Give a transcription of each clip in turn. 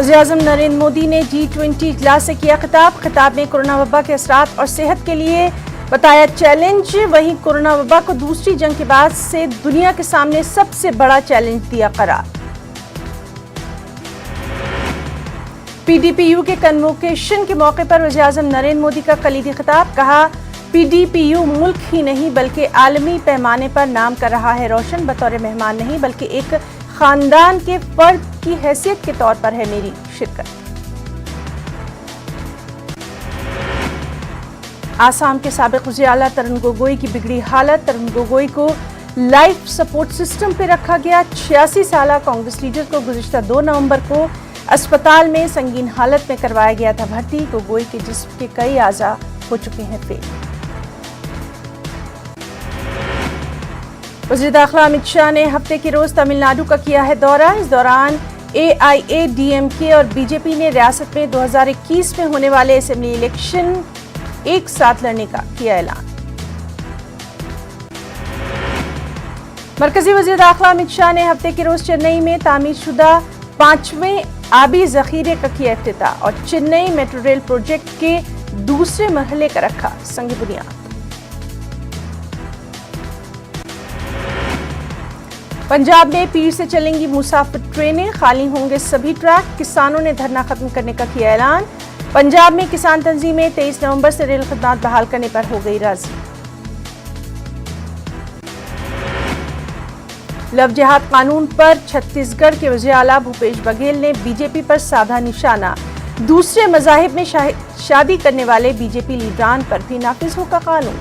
वज़ीर-ए-आज़म नरेंद्र मोदी ने G20 इजलास से किया खिताब में कोरोना वबा के असरात और सेहत के लिए बताया चैलेंज। वहीं कोरोना वबा को दूसरी जंग के बाद से दुनिया के सामने सबसे बड़ा चैलेंज दिया करार। PDPU के कन्वोकेशन के मौके पर वज़ीर-ए-आज़म नरेंद्र मोदी का कलीदी खिताब। कहा, PDPU मुल्क ही नहीं बल्कि आलमी पैमाने पर नाम कर रहा है रोशन। बतौर मेहमान नहीं बल्कि एक खानदान के फर्द की हैसियत के तौर पर है मेरी शिरकत। आसाम के साबिक वज़ीर आला तरुण गोगोई की बिगड़ी हालत। तरुण गोगोई को लाइफ सपोर्ट सिस्टम पे रखा गया। 86 साला कांग्रेस लीडर को गुज़िश्ता 2 नवंबर को अस्पताल में संगीन हालत में करवाया गया था भर्ती। गोगोई के जिस्म के कई आज़ा हो चुके हैं फेल। वज़ीर दाखिला अमित शाह ने हफ्ते के रोज तमिलनाडु का किया है दौरा। इस दौरान AIADMK और बीजेपी ने रियासत में 2021 में होने वाले असेंबली इलेक्शन एक साथ लड़ने का किया ऐलान। मरकजी वज़ीर दाखिला अमित शाह ने हफ्ते के रोज चेन्नई में तामीर शुदा 5वें आबी ज़ख़ीरे का किया इफ्तिताह और चेन्नई मेट्रो रेल प्रोजेक्ट के दूसरे मरहले का रखा संग बुनियाद। पंजाब में पीर से चलेंगी मुसाफिर ट्रेनें, खाली होंगे सभी ट्रैक। किसानों ने धरना खत्म करने का किया ऐलान। पंजाब में किसान तंजीमें 23 नवंबर से रेल खदमात बहाल करने पर हो गई राजी। लव जिहाद कानून पर छत्तीसगढ़ के वज़ीर आला भूपेश बघेल ने बीजेपी पर साधा निशाना। दूसरे मज़ाहिब में शादी करने वाले बीजेपी लीडरान पर भी नाफिज होगा कानून।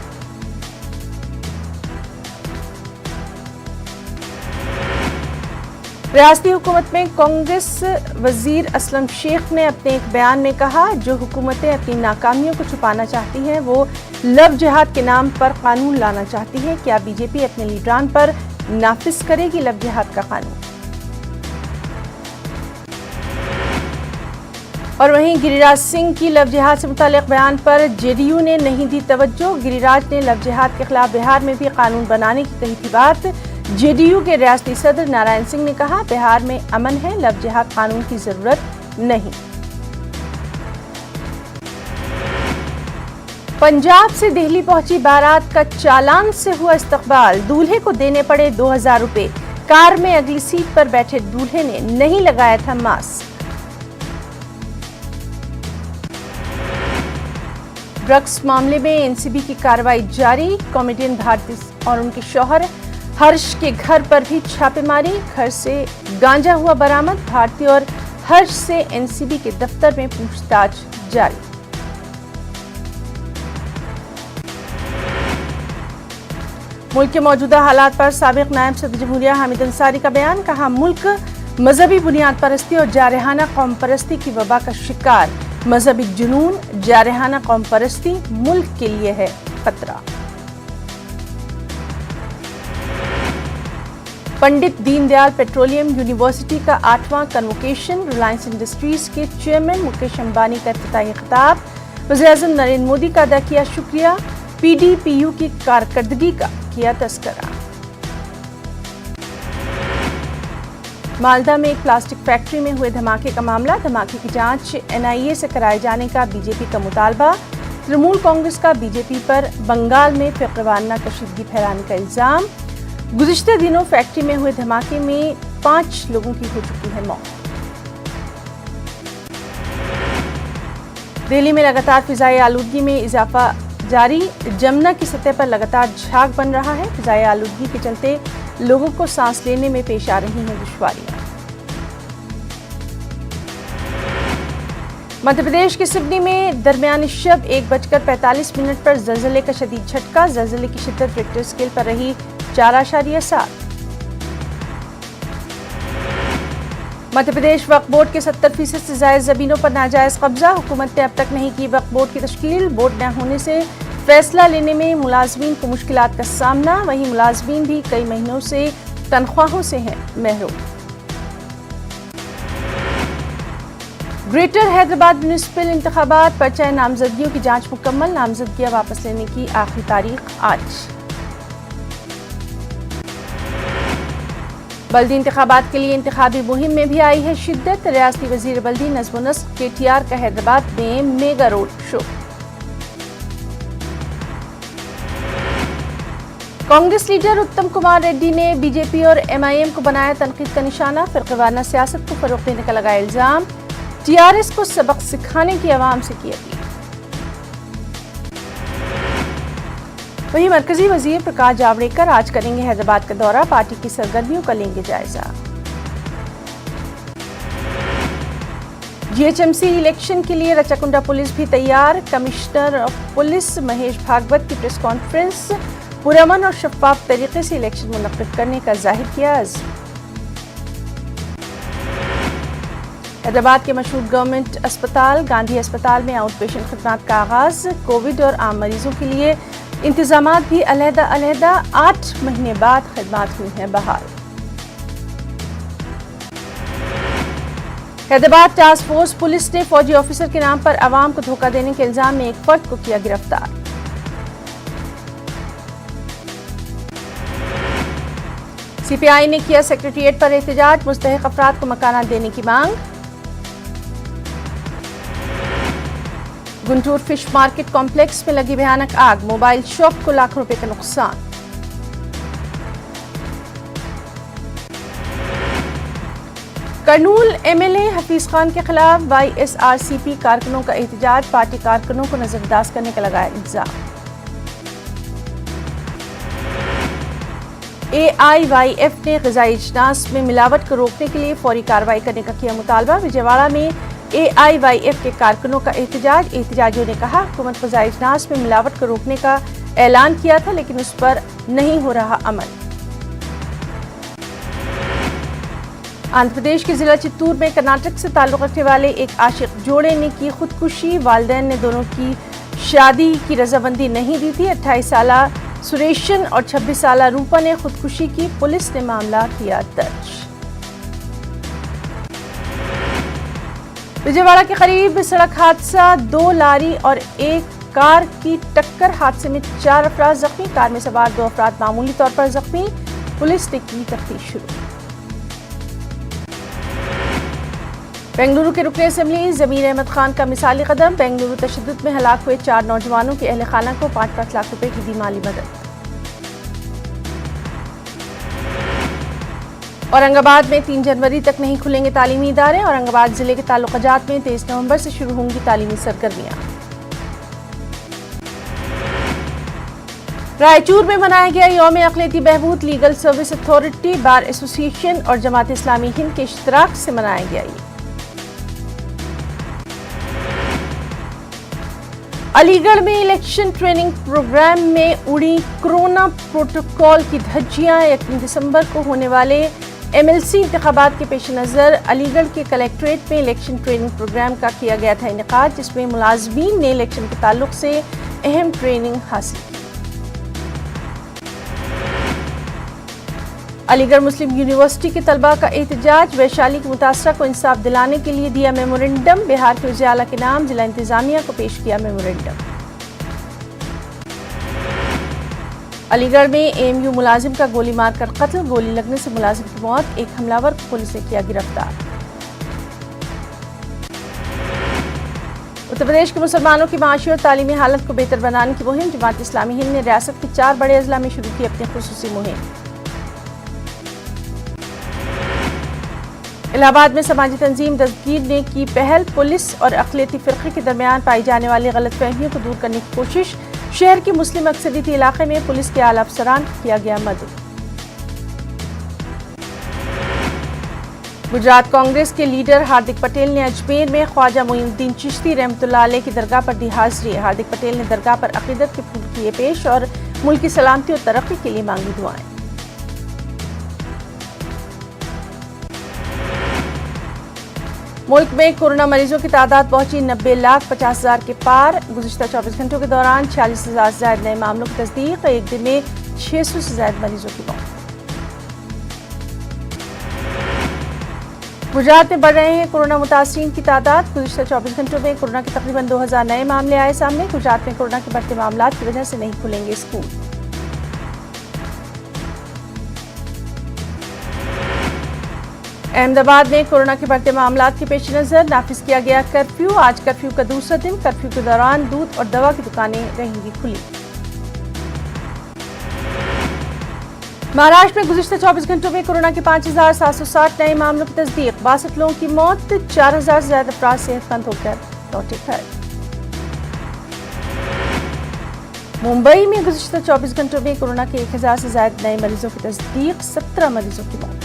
रियासती हुकूमत में कांग्रेस वजीर असलम शेख ने अपने एक बयान में कहा, जो हुकूमतें अपनी नाकामियों को छुपाना चाहती हैं वो लव जिहाद के नाम पर कानून लाना चाहती है। क्या बीजेपी अपने लीडरान पर नाफिज करेगी लव जिहाद का कानून? और वहीं गिरिराज सिंह की लव जिहाद से मुताल्लिक बयान पर JDU ने नहीं दी तवज्जो। गिरिराज ने लव जिहाद के खिलाफ बिहार में भी कानून बनाने की कही थी बात। JDU के रियासती सदर नारायण सिंह ने कहा, बिहार में अमन है, लव जिहाद कानून की जरूरत नहीं। पंजाब से दिल्ली पहुंची बारात का चालान से हुआ इस्तकबाल। दूल्हे को देने पड़े 2000 रुपए। कार में अगली सीट पर बैठे दूल्हे ने नहीं लगाया था मास्क। ड्रग्स मामले में NCB की कार्रवाई जारी। कॉमेडियन भारती और उनके शौहर हर्ष के घर पर भी छापेमारी। घर से गांजा हुआ बरामद। भारती और हर्ष से NCB के दफ्तर में पूछताछ जारी। मुल्क के मौजूदा हालात पर साबिक नायब सदर जमहूरिया हामिद अंसारी का बयान। कहा, मुल्क मजहबी बुनियाद परस्ती और जारहाना कौम परस्ती की वबा का शिकार। मजहबी जुनून, जारहाना कौम परस्ती मुल्क के लिए है खतरा। पंडित दीनदयाल पेट्रोलियम यूनिवर्सिटी का 8वां कन्वोकेशन। रिलायंस इंडस्ट्रीज के चेयरमैन मुकेश अंबानी का इफ्तिताही खिताब। वज़ीर-ए-आज़म नरेंद्र मोदी का अदा किया शुक्रिया। PDPU की कारकर्दगी का किया तस्करा। मालदा में एक प्लास्टिक फैक्ट्री में हुए धमाके का मामला। धमाके की जांच NIA से कराए जाने का बीजेपी का मुतालबा। तृणमूल कांग्रेस का बीजेपी पर बंगाल में फ़िक्रवाराना कशीदगी फैलाने का इल्जाम। गुज़िश्ते दिनों फैक्ट्री में हुए धमाके में 5 लोगों की हो चुकी है मौत। दिल्ली में लगातार फिजाई आलूदगी में इजाफा जारी। जमुना की सतह पर लगातार झाग बन रहा है। फिजाई आलूदगी के चलते लोगों को सांस लेने में पेश आ रही हैं दुश्वारियां। मध्य प्रदेश के सिवनी में दरमियानी शब 1:45 पर ज़लज़ले का शदीद झटका। ज़लज़ले की शिद्दत रिक्टर स्केल पर रही 4.7। मध्य प्रदेश वक्फ बोर्ड के 70% से ज्यादा जमीनों पर नाजायज कब्जा। हुकूमत ने अब तक नहीं की वक्फ बोर्ड की तश्कील। बोर्ड न होने से फैसला लेने में मुलाजमीन को मुश्किलात का सामना। वहीं मुलाजमीन भी कई महीनों से तनख्वाहों से हैं महरूम। ग्रेटर हैदराबाद म्युनिसिपल इंतखाबात पर्चा नामजदगियों की जांच मुकम्मल। नामजदगियां वापस लेने की आखिरी तारीख आज। बल्दी इंतखाबात के लिए इंतखाबी मुहिम में भी आई है शिद्दत। रियासती वजीर बल्दी नज़्म व नस्क KTR का हैदराबाद में mega road show. Congress leader उत्तम कुमार रेड्डी ने बीजेपी और MIM को बनाया तनकीद का निशाना। फिरकावाराना सियासत को फरोग देने का लगाया इल्जाम। TRS को सबक सिखाने की आवाम से की अपील। वहीं मरकजी वजीर प्रकाश जावड़ेकर आज करेंगे हैदराबाद का दौरा। पार्टी की सरगर्मियों का लेंगे जायजा। GHMC इलेक्शन के लिए रचाकुंडा पुलिस भी तैयार। Commissioner of police Mahesh Bhagwat की प्रेस कॉन्फ्रेंस। पुरअमन और शफाफ तरीके से इलेक्शन मुनक्किद करने का जाहिर किया अज़्म। हैदराबाद के मशहूर गवर्नमेंट अस्पताल गांधी अस्पताल में आउट पेशेंट खिदमात का आगाज। कोविड और आम मरीजों के लिए इंतजामात भी अलहदा-अलहदा। 8 महीने बाद खिदमात हुई हैं बहाल। हैदराबाद टास्क फोर्स पुलिस ने फौजी ऑफिसर के नाम पर अवाम को धोखा देने के इल्जाम में एक फर्द को किया गिरफ्तार। CPI ने किया सेक्रेटेरिएट पर एहतजाज। मुस्तहिक अफराद को मकानात देने की मांग। गुंटूर फिश मार्केट कॉम्प्लेक्स में लगी भयानक आग। मोबाइल शॉप को लाखों रुपए का नुकसान। कर्नूल MLA हफीज खान के खिलाफ YSRCP कारकुनों का एहतजाज। पार्टी कारकुनों को नजरअंदाज करने का लगाया इल्जाम। AIYF ने ग़िज़ाई अजनास में मिलावट को रोकने के लिए फौरी कार्रवाई करने का किया मुतालबा। विजयवाड़ा में AIYF के कारकुनों का एहतजाज। एहतजाजियों ने कहा हुकूमत ग़िज़ाई अजनास में मिलावट को रोकने का ऐलान किया था लेकिन उस पर नहीं हो रहा अमल। आंध्र प्रदेश के जिला चित्तूर में कर्नाटक से ताल्लुक़ रखने वाले एक आशिक जोड़े ने की खुदकुशी। वालिदैन ने दोनों की शादी की रजामंदी नहीं दी थी। 28 साला सुरेशन और 26 साला रूपा ने खुदकुशी की। पुलिस ने मामला किया दर्ज। विजयवाड़ा के करीब सड़क हादसा। 2 लारी और एक कार की टक्कर। हादसे में 4 अफराद जख्मी। कार में सवार 2 अफराद मामूली तौर पर जख्मी। पुलिस ने की तफ्तीश शुरू। बेंगलुरु के रुकने असेंबली ज़मीर अहमद खान का मिसाली कदम। बेंगलुरु तशद्दुद में हलाक हुए 4 नौजवानों के अहल खाना को 5-5 लाख रुपए की दी माली मदद। औरंगाबाद में 3 जनवरी तक नहीं खुलेंगे तालीमी इदारे। औरंगाबाद जिले के ताल्लुकात में 23 नवंबर से शुरू होंगी तालीमी सरगर्मियां। रायचूर में मनाया गया यौम अक़लियती बहबूद। Legal service authority, bar association और जमात इस्लामी हिंद के इश्तराक से मनाया गया। अलीगढ़ में इलेक्शन ट्रेनिंग प्रोग्राम में उड़ी कोरोना प्रोटोकॉल की धज्जियां। 1 दिसंबर को होने वाले MLC इंतखाबात के पेश नज़र अलीगढ़ के कलेक्ट्रेट में इलेक्शन ट्रेनिंग प्रोग्राम का किया गया था इनेकाद, जिसमें मुलाजमीन ने इलेक्शन के ताल्लुक से अहम ट्रेनिंग हासिल की। अलीगढ़ मुस्लिम यूनिवर्सिटी के तलबा का एहतजाज। वैशाली के मुतासरा को इंसाफ दिलाने के लिए दिया मेमोरेंडम। बिहार के वज़ीर आला के नाम जिला इंतजामिया को पेश किया मेमोरेंडम। अलीगढ़ में AMU मुलाजिम का गोली मारकर कत्ल। गोली लगने से मुलाजिम की मौत। एक हमलावर को पुलिस ने किया गिरफ्तार। उत्तर प्रदेश के मुसलमानों की माशी और तालीमी हालत को बेहतर बनाने की मुहिम। जमात इस्लामी हिंद ने रियासत के 4 बड़े अजला में शुरू की अपनी खुसूसी मुहिम। इलाहाबाद में समाजी तंजीम दस्तगीर ने की पहल। पुलिस और अक़लियती फ़िरक़े के दरमियान पाई जाने वाली गलतफहमियों को दूर करने की कोशिश। शहर के मुस्लिम अक्सरियती इलाके में पुलिस के आला अफसरान को किया गया मदद। गुजरात कांग्रेस के लीडर हार्दिक पटेल ने अजमेर में ख्वाजा मोइनुद्दीन चिश्ती रहमतुल्लाह अलैह की दरगाह पर दी हाजिरी। हार्दिक पटेल ने दरगाह पर अक़ीदत के फूल किए पेश और मुल्क की सलामती और तरक्की के लिए मांगी दुआएं। मुल्क में कोरोना मरीजों की तादाद पहुंची 90,50,000 के पार। गुज़िश्ता 24 घंटों के दौरान 46,000 से ज्यादा नए मामलों की तस्दीक। एक दिन में 600 से ज्यादा मरीजों की मौत। गुजरात में बढ़ रहे हैं कोरोना मुतासरीन की तादाद। गुज़िश्ता 24 घंटों में कोरोना के तकरीबन 2,000 नए मामले आए सामने। गुजरात में कोरोना के बढ़ते मामलों की वजह से नहीं खुलेंगे स्कूल। अहमदाबाद में कोरोना के बढ़ते मामलात के पेश नज़र नाफिज किया गया कर्फ्यू। आज कर्फ्यू का दूसरा दिन। कर्फ्यू के दौरान दूध और दवा की दुकानें रहेंगी खुली। महाराष्ट्र में गुज़िश्ता 24 घंटों में कोरोना के 5,760 नए मामलों की तस्दीक। 62 लोगों की मौत। 4,000 से ज्यादा अफराद सेहतमंद होकर लौटे घर। मुंबई में गुज़िश्ता 24 घंटों में कोरोना के 1,000 से ज्यादा नए मरीजों की तस्दीक। 17 मरीजों की मौत।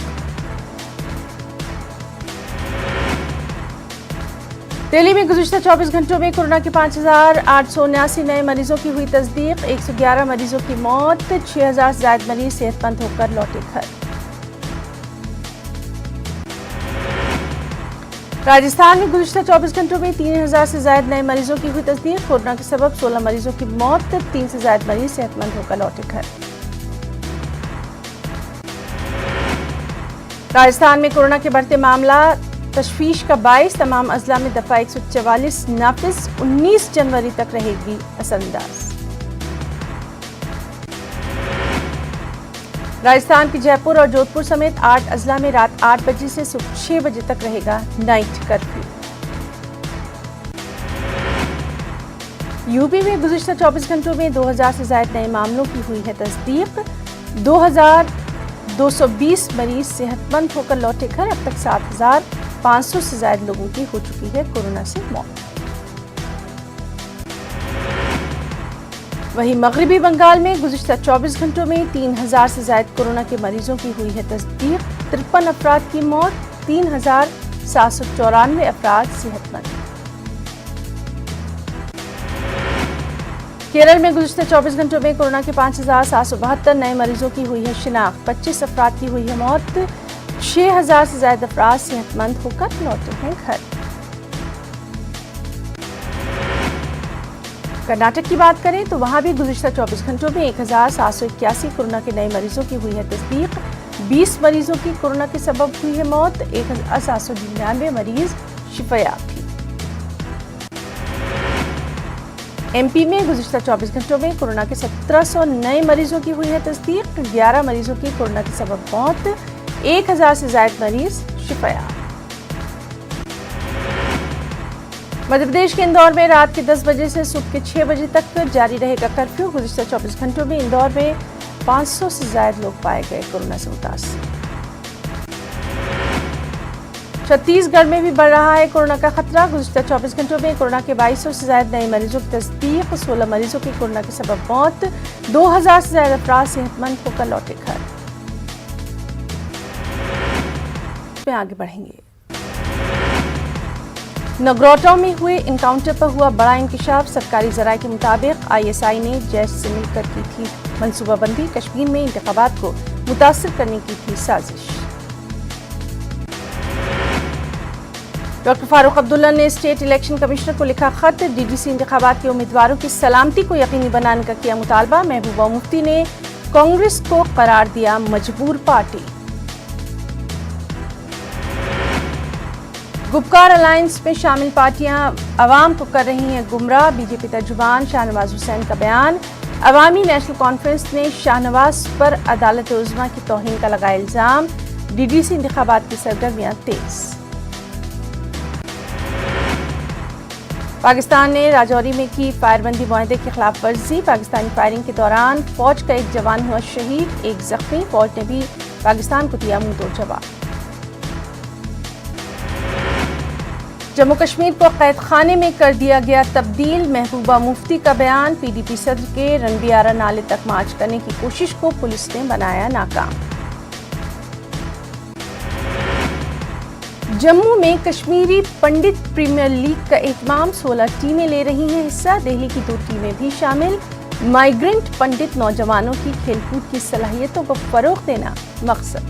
दिल्ली में गुज़िश्ता 24 घंटों में कोरोना के 5,879 नए मरीजों की हुई तस्दीक। 111 मरीजों की मौत। 6,000 से ज्यादा मरीज सेहतमंद होकर लौटे घर। राजस्थान में गुज़िश्ता 24 घंटों में 3,000 से ज्यादा नए मरीजों की हुई तस्दीक। कोरोना के सबब 16 मरीजों की मौत। 3 से ज्यादा मरीज सेहतमंद होकर लौटे घर। राजस्थान में कोरोना के बढ़ते मामला तशवीश का बाइस। तमाम अजला में दफा 144 नाफिज। 19 जनवरी तक रहेगी असरअंदाज। राजस्थान के जयपुर और जोधपुर समेत 8 अजला में रात 8 बजे से सुबह 6 बजे तक रहेगा नाइट कर्फ्यू। यूपी में गुज़िश्ता 24 घंटों में 2,000 से ज्यादा नए मामलों की हुई है तस्दीक। 2,220 मरीज सेहतमंद होकर लौटे घर। अब तक 7,500 से ज्यादा लोगों की हो चुकी है कोरोना से मौत। वहीं मगरिबी बंगाल में गुज़िश्ता 24 घंटों में 3,000 से ज्यादा कोरोना के मरीजों की हुई है तस्दीक। 53 अफराद की मौत। 3,794 अफराद सेहतमंद। केरल में गुज़िश्ता 24 घंटों में कोरोना के 5,772 नए मरीजों की हुई है शिनाख्त। 25 अफराद की हुई है मौत। 6,000 से ज्यादा अफराद सेहतमंद होकर लौटे हैं घर। कर्नाटक की बात करें तो वहां भी गुज़िश्ता 24 घंटों में 1,781 कोरोना के नए मरीजों की हुई है तस्दीक। 20 मरीजों की कोरोना के सबब हुई है मौत। 1,799 मरीज शिफायाब भी। एमपी में गुज़िश्ता 24 घंटों में कोरोना के 1,700 नए मरीजों की हुई है तस्दीक। 11 मरीजों की कोरोना के सबब मौत। 1,000 से ज्यादा मरीज शिफायाब। मध्य प्रदेश के इंदौर में रात के 10 बजे से सुबह के 6 बजे तक जारी रहेगा कर्फ्यू। गुज़िश्ता 24 घंटों में इंदौर में 500 से ज्यादा लोग पाए गए कोरोना से मुतासिर। छत्तीसगढ़ में भी बढ़ रहा है कोरोना का खतरा। गुज़िश्ता 24 घंटों में कोरोना के 2,200 से ज्यादा नए मरीजों की तस्दीक। 16 मरीजों की कोरोना के सबब मौत। 2,000 से ज्यादा अफराद सेहतमंद होकर लौटे घर। में आगे बढ़ेंगे। नगरोटा में हुए इनकाउंटर पर हुआ बड़ा इंकशाफ। सरकारी ज़राए के मुताबिक ISI ने जैश से मिलकर की थी मनसूबाबंदी। कश्मीर में इंतखाबात को मुतासिर करने की थी साजिश। डॉक्टर फारूक अब्दुल्ला ने स्टेट इलेक्शन कमिश्नर को लिखा खत। DDC इंतखाबात के उम्मीदवारों की सलामती को यकीनी बनाने का किया मुतालबा। महबूबा मुफ्ती ने कांग्रेस को करार दिया मजबूर पार्टी। गुपकार अलायंस में शामिल पार्टियां अवाम को कर रही हैं गुमराह। बीजेपी तर्जुमान शाहनवाज हुसैन का बयान। अवामी नेशनल कॉन्फ्रेंस ने शाहनवाज पर अदालत उज़्मा की तौहीन का लगाया इल्जाम। DDC इंतखाबात की सरगर्मियां तेज। पाकिस्तान ने राजौरी में की फायरबंदी मुआहदे की खिलाफ वर्जी। पाकिस्तानी फायरिंग के दौरान फौज का एक जवान हुआ शहीद, एक जख्मी। फौज ने भी पाकिस्तान को दिया मुंह तोड़ जवाब। जम्मू कश्मीर को कैद खाने में कर दिया गया तब्दील। महबूबा मुफ्ती का बयान। PDP सदर के रनबियारा नाले तक मार्च करने की कोशिश को पुलिस ने बनाया नाकाम। जम्मू में कश्मीरी पंडित प्रीमियर लीग का एहतमाम। 16 टीमें ले रही हैं हिस्सा। दिल्ली की 2 टीमें भी शामिल। माइग्रेंट पंडित नौजवानों की खेलकूद की सलाहियतों को फरोग देना मकसद।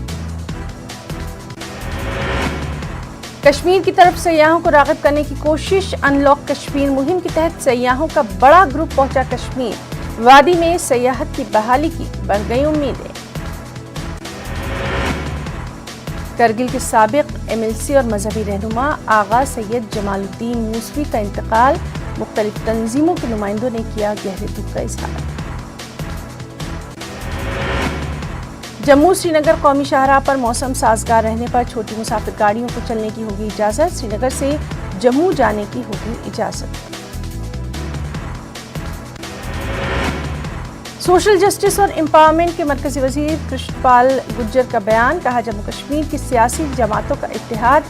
कश्मीर की तरफ सयाहों को राग़िब करने की कोशिश। अनलॉक कश्मीर मुहिम के तहत सयाहों का बड़ा ग्रुप पहुंचा कश्मीर। वादी में सयाहत की बहाली की बढ़ गई उम्मीदें। करगिल के साबिक MLC और मजहबी रहनुमा आगा सैयद जमालुद्दीन मूसवी का इंतकाल। मुख्तलिफ तंजीमों के नुमाइंदों ने किया गहरे दुख का इजहार। जम्मू श्रीनगर कौमी शाहराह पर मौसम साजगार रहने पर छोटी मुसाफिर गाड़ियों को चलने की होगी इजाज़त। श्रीनगर से जम्मू जाने की होगी इजाज़त। सोशल जस्टिस और एम्पावरमेंट के मरकजी वजीर कृष्णपाल गुर्जर का बयान, कहा जम्मू कश्मीर की सियासी जमातों का इत्तेहाद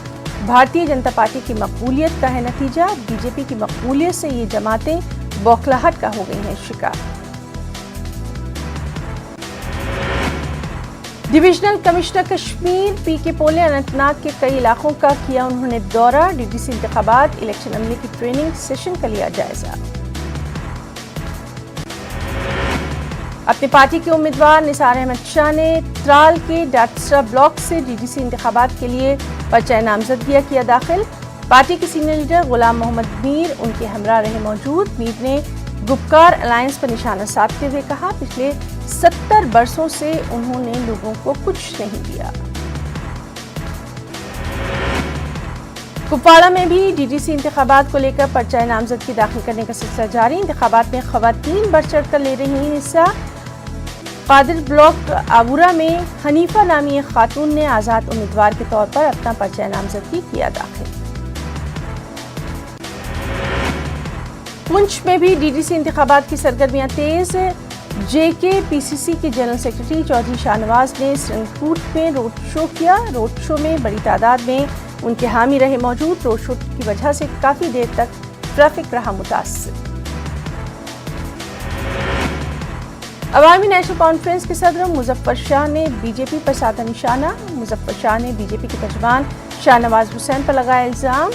भारतीय जनता पार्टी की मकबूलियत का है नतीजा। बीजेपी की मकबूलियत से ये जमातें बौखलाहट का हो गई हैं शिकार। डिविजनल कमिश्नर कश्मीर पीके पोल ने अनंतनाग के कई इलाकों का किया उन्होंने दौरा। डीडीसी इंतखाबात इलेक्शन अमले की ट्रेनिंग सेशन का लिया जायजा। अपनी पार्टी के उम्मीदवार निसार अहमद शाह ने त्राल के डाटसरा ब्लॉक से डीडीसी इंतखाबात के लिए पर्चा नामजदगियां किया दाखिल। पार्टी के सीनियर लीडर गुलाम मोहम्मद मीर उनके हमरा रहे मौजूद। मीर ने गुपकार अलायंस पर निशाना साधते हुए कहा, पिछले 70 बरसों से उन्होंने लोगों को कुछ नहीं दिया। कुपवाड़ा में भी डीडीसी इंतखाबात को लेकर पर्चा नामजदगी दाखिल करने का सिलसिला जारी। इंतखाबात में खवातीन बढ़ चढ़ कर ले रही हैं हिस्सा। कादिर ब्लॉक आबूरा में हनीफा नामी एक खातून ने आज़ाद उम्मीदवार के तौर पर अपना पर्चा नामजदगी किया दाखिल। पुंछ में भी डीडीसी इंतखाबात की सरगर्मियां तेज। जेके पीसीसी के जनरल सेक्रेटरी चौधरी शाहनवाज ने सिंगफूट में रोड शो किया। रोड शो में बड़ी तादाद में उनके हामी रहे मौजूद। रोड शो की वजह से काफी देर तक ट्रैफिक रहा मुतासिर। अवामी नेशनल कॉन्फ्रेंस के सदर मुजफ्फर शाह ने बीजेपी पर साधा निशाना। मुजफ्फर शाह ने बीजेपी के तर्जुमान शाहनवाज हुसैन पर लगाया इल्जाम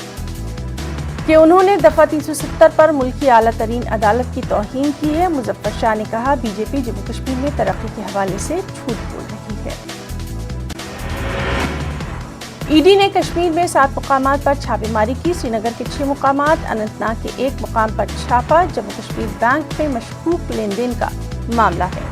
कि उन्होंने दफा 370 पर मुल्क की आला तरीन अदालत की तौहीन की है। मुजफ्फर शाह ने कहा, बीजेपी जम्मू कश्मीर में तरक्की के हवाले से झूठ बोल रही है। ईडी ने कश्मीर में 7 मुकामात पर छापेमारी की। श्रीनगर के 6 मुकामात, अनंतनाग के 1 मुकाम पर छापा। जम्मू कश्मीर बैंक में मशकूक लेन देन का मामला है।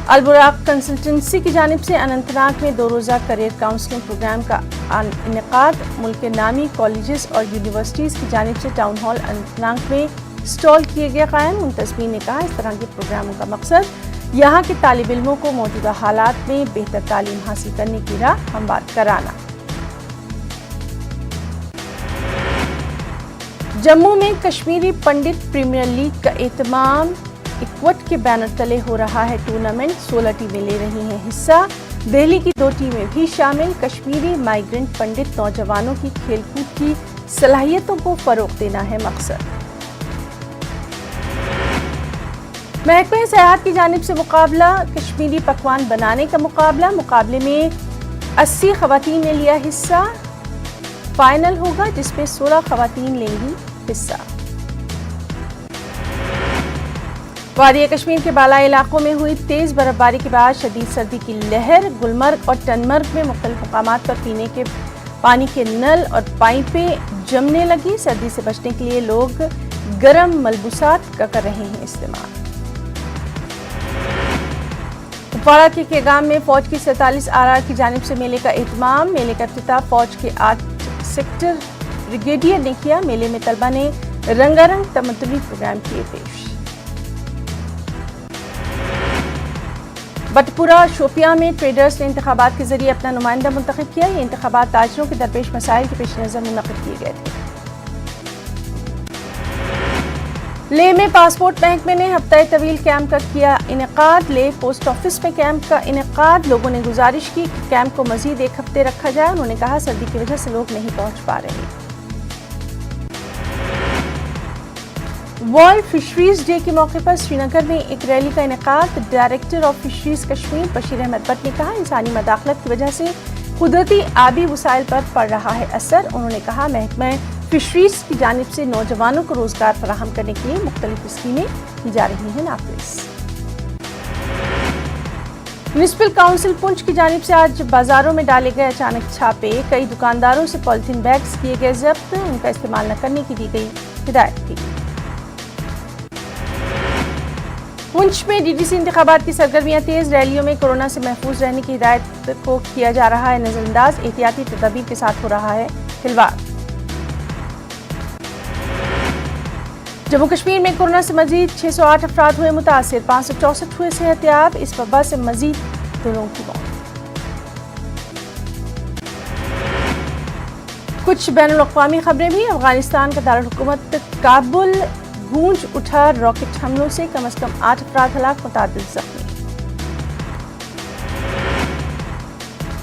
अलबुराक कंसल्टेंसी की जानिब से अनंतनाग में 2 रोज़ा करियर काउंसलिंग प्रोग्राम का इनेकाद। मुल्क के नामी कॉलेजेस और यूनिवर्सिटीज़ की जानिब से टाउन हॉल अनंतनाग में स्टॉल किए गए कायम। मुंतज़मीन ने कहा, इस तरह के प्रोग्रामों का मकसद यहाँ के तालिब इल्मों को मौजूदा हालात में बेहतर तालीम हासिल करने की राह हमवार कराना। जम्मू में कश्मीरी पंडित प्रीमियर लीग का एहतमाम। इक्वट के बैनर तले हो रहा है टूर्नामेंट। 16 टीमें ले रही हैं हिस्सा। दिल्ली की 2 टीमें भी शामिल। कश्मीरी माइग्रेंट पंडित नौजवानों की खेलकूद की सलाहियतों को फरोग देना है मकसद। महकमे सेहत की जानिब से मुकाबला। कश्मीरी पकवान बनाने का मुकाबला। मुकाबले में 80 खवातीन ने लिया हिस्सा। फाइनल होगा जिसमें 16 खवातीन लेंगी हिस्सा। वादिया कश्मीर के बालाई इलाकों में हुई तेज बर्फबारी के बाद शदीद सर्दी की लहर। गुलमर्ग और टनमर्ग में मुख्तलिफ मुकामात पर पीने के पानी के नल और पाइपें जमने लगी। सर्दी से बचने के लिए लोग गर्म मलबूसात का कर रहे हैं इस्तेमाल। कुपवाड़ा के केगाम में फौज की 47 आरआर की जानिब से मेले का एहतमाम। मेले का इफ्तिताह फौज के 8 सेक्टर ब्रिगेडियर ने किया। मेले में तलबा ने रंगारंग तमद्दुनी प्रोग्राम किए पेश। बटपुरा शोपियां में ट्रेडर्स ने इंतखाबात के जरिए अपना नुमाइंदा मुंतखब किया। ये इंतखाबात ताजरों के दरपेश मसाइल के पेश नज़र मुनक़िद किए गए थे। लेह में पासपोर्ट महकमे ने हफ्ता तवील कैंप का किया इनेकाद। लेह पोस्ट ऑफिस में कैंप का इनेकाद। लोगों ने गुजारिश की कि कैंप को मजीद 1 हफ्ते रखा जाए। उन्होंने कहा, सर्दी की वजह से लोग नहीं पहुंच पा रहे। वर्ल्ड फिशरीज डे के मौके पर श्रीनगर में एक रैली का इनेकाद। Director of fisheries Kashmir Bashir Ahmad Bhat ने कहा, इंसानी मदाखलत की वजह से कुदरती आबी वसाइल पर पड़ रहा है असर। उन्होंने कहा, महकमा फिशरीज की जानिब से नौजवानों को रोजगार फराहम करने के लिए मुख्तलिफ स्कीमें की जा रही हैं नाफिज। म्युनिसिपल काउंसिल पुंछ की जानिब से आज बाजारों में डाले गए अचानक छापे। कई दुकानदारों से पॉलिथीन बैग्स किए गए जब्त। उनका इस्तेमाल न करने की दी गई हिदायत थी। पुंछ में डीडीसी इंतखाबात की सरगर्मियां तेज। रैलियों में कोरोना से महफूज रहने की हिदायत को किया जा रहा है नजरअंदाज। एहतियाती तदाबीर के साथ हो रहा है खिलवाड़। जम्मू कश्मीर में कोरोना से मजीद 608 अफराद हुए मुतासिर, 564 हुए सेहतियाब। इस वबा से मजीद 2 लोगों की मौत। कुछ बैनुल-अक़वामी खबरें भी। अफगानिस्तान का दारुल-हुकूमत काबुल गूंज उठा रॉकेट हमलों से, कम से कम 8 अफराद हलाक, मुतादिद जख्मी।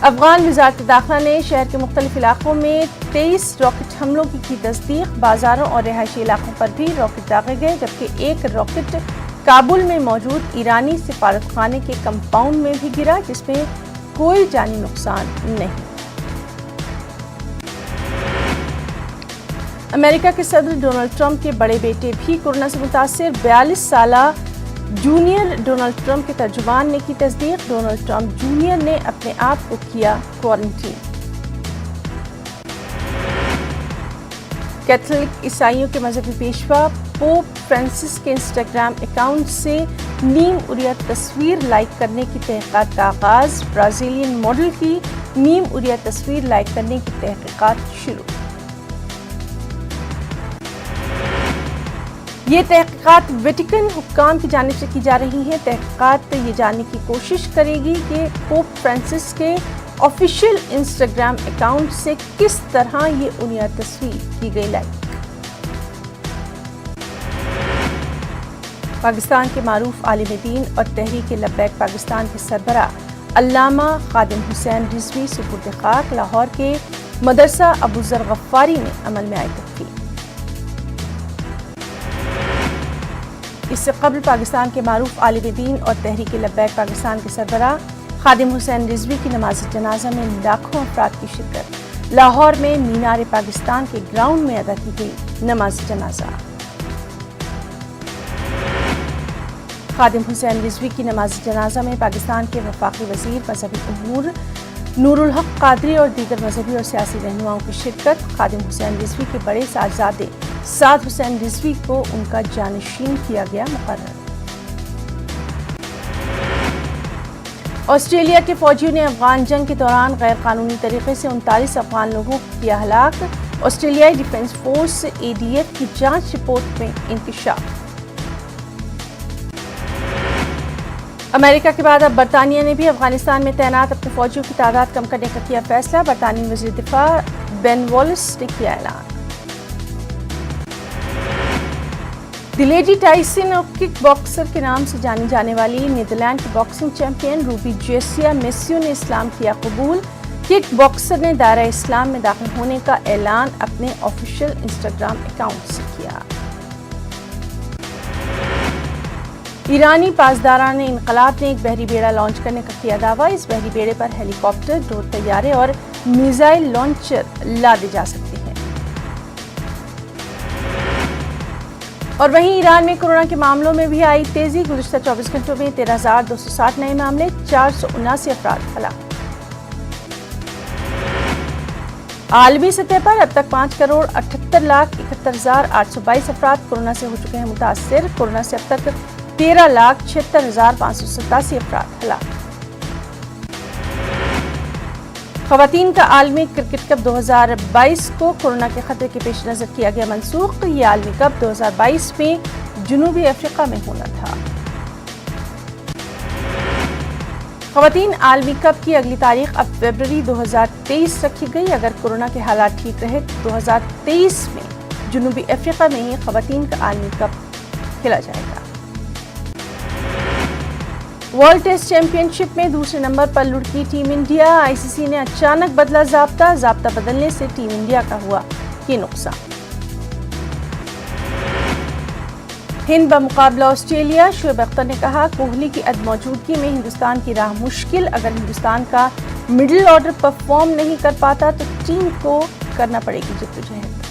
अफगान वज़ारत दाखिला ने शहर के मुख्तलिफ इलाकों में 23 रॉकेट हमलों की तस्दीक। बाजारों और रिहायशी इलाकों पर भी रॉकेट दागे गए, जबकि एक रॉकेट काबुल में मौजूद ईरानी सिफारतखाने के कंपाउंड में भी गिरा, जिसमें कोई जानी नुकसान नहीं। अमेरिका के सदर डोनाल्ड ट्रंप के बड़े बेटे भी कोरोना से मुतासिर। 42 साला जूनियर डोनाल्ड ट्रंप के तर्जुमान ने की तस्दीक। डोनाल्ड ट्रंप जूनियर ने अपने आप को किया क्वारंटीन। कैथोलिक ईसाइयों के मजहबी पेशवा पोप फ्रांसिस के इंस्टाग्राम अकाउंट से मीम उरिया तस्वीर लाइक करने की तहकीकात का आगाज। ब्राजीलियन मॉडल की मीम उरिया तस्वीर लाइक करने की तहकीकात शुरू। ये तहकीकात वेटिकन हुक्काम की जानिब से की जा रही है। तहकीकात ये जानने की कोशिश करेगी कि पोप फ्रांसिस के ऑफिशियल इंस्टाग्राम अकाउंट से किस तरह ये उनिया तस्वीर की गई लाइक। पाकिस्तान के मारूफ आलिम दीन और तहरीक लब्बैक पाकिस्तान के सरबरा अल्लामा खादिम हुसैन रिजवी सुपुर्द खाक। लाहौर के मदरसा अबू ज़र गफ्फारी में अमल में आई तब्दीली। इससे कबल पाकिस्तान के मारूफ आलिम दीन और तहरीक लब्बैक पाकिस्तान के सरबरा खादिम हुसैन रिजवी की नमाज जनाजा में लाखों अफराद की शिरकत। लाहौर में मीनार पाकिस्तान के ग्राउंड में अदा की गई नमाज जनाजा। खादिम हुसैन रिजवी की नमाज जनाजा में पाकिस्तान के वफाकी वजीर मजहबी उमूर नूरुल हक कादरी और दीगर मजहबी और सियासी रहनुमाओं की शिरकत। खादिम हुसैन रिजवी के बड़े साहबजादे साद हुसैन रिजवी को उनका जानशीन किया गया मुकर्रर। ऑस्ट्रेलिया के फौजियों ने अफगान जंग के दौरान गैर कानूनी तरीके से 39 अफगान लोगों को किया हलाक। ऑस्ट्रेलियाई डिफेंस फोर्स ADF की जांच रिपोर्ट में इंकशाफ। अमेरिका के बाद अब बरतानिया ने भी अफगानिस्तान में तैनात अपने फौजियों की तादाद कम करने का किया फैसला। बरतानी वज़ीर दिफा बेन वॉलिस ने किया ऐलान। द लेडी टाइसन और किक बॉक्सर के नाम से जानी जाने वाली नीदरलैंड की बॉक्सिंग चैंपियन रूबी जेसिया मेसियो ने इस्लाम किया कबूल। किक बॉक्सर ने दायरा इस्लाम में दाखिल होने का ऐलान अपने ऑफिशियल इंस्टाग्राम अकाउंट से किया। ईरानी पासदारान इनकलाब ने एक बहरी बेड़ा लॉन्च करने का किया दावा। इस बहरी बेड़े पर हेलीकॉप्टर, ड्रोन तैयारे और मिसाइल लॉन्चर लादे जा सकते हैं। और वहीं ईरान में कोरोना के मामलों में भी आई तेजी। गुज़िश्ता 24 घंटों में 13,260 नए मामले, 479 अफराद हलाक। आलमी सतह पर अब तक 5,78,71,822 अफराद कोरोना से हो चुके हैं मुतासिर। कोरोना से अब तक 13,76,587 अफराद हलाक। ख़वातीन का आलमी क्रिकेट कप 2022 को कोरोना के खतरे के पेश नज़र किया गया मनसूख। ये आलमी कप 2022 में जनूबी अफ्रीका में होना था। ख़वातीन आलमी कप की अगली तारीख अब फरवरी 2023 रखी गई। अगर कोरोना के हालात ठीक रहे तो 2023 में जनूबी अफ्रीका में ही ख़वातीन का आलमी कप खेला जाएगा। वर्ल्ड टेस्ट चैंपियनशिप में दूसरे नंबर पर लुढ़की टीम इंडिया। ICC ने अचानक बदला ज़ाब्ता बदलने से टीम इंडिया का हुआ ये नुकसान। हिंद बमुकाबला ऑस्ट्रेलिया। शोएब अख्तर ने कहा, कोहली की अदमौजूदगी में हिंदुस्तान की राह मुश्किल। अगर हिंदुस्तान का मिडिल ऑर्डर परफॉर्म नहीं कर पाता तो टीम को करना पड़ेगी जद्दोजहद।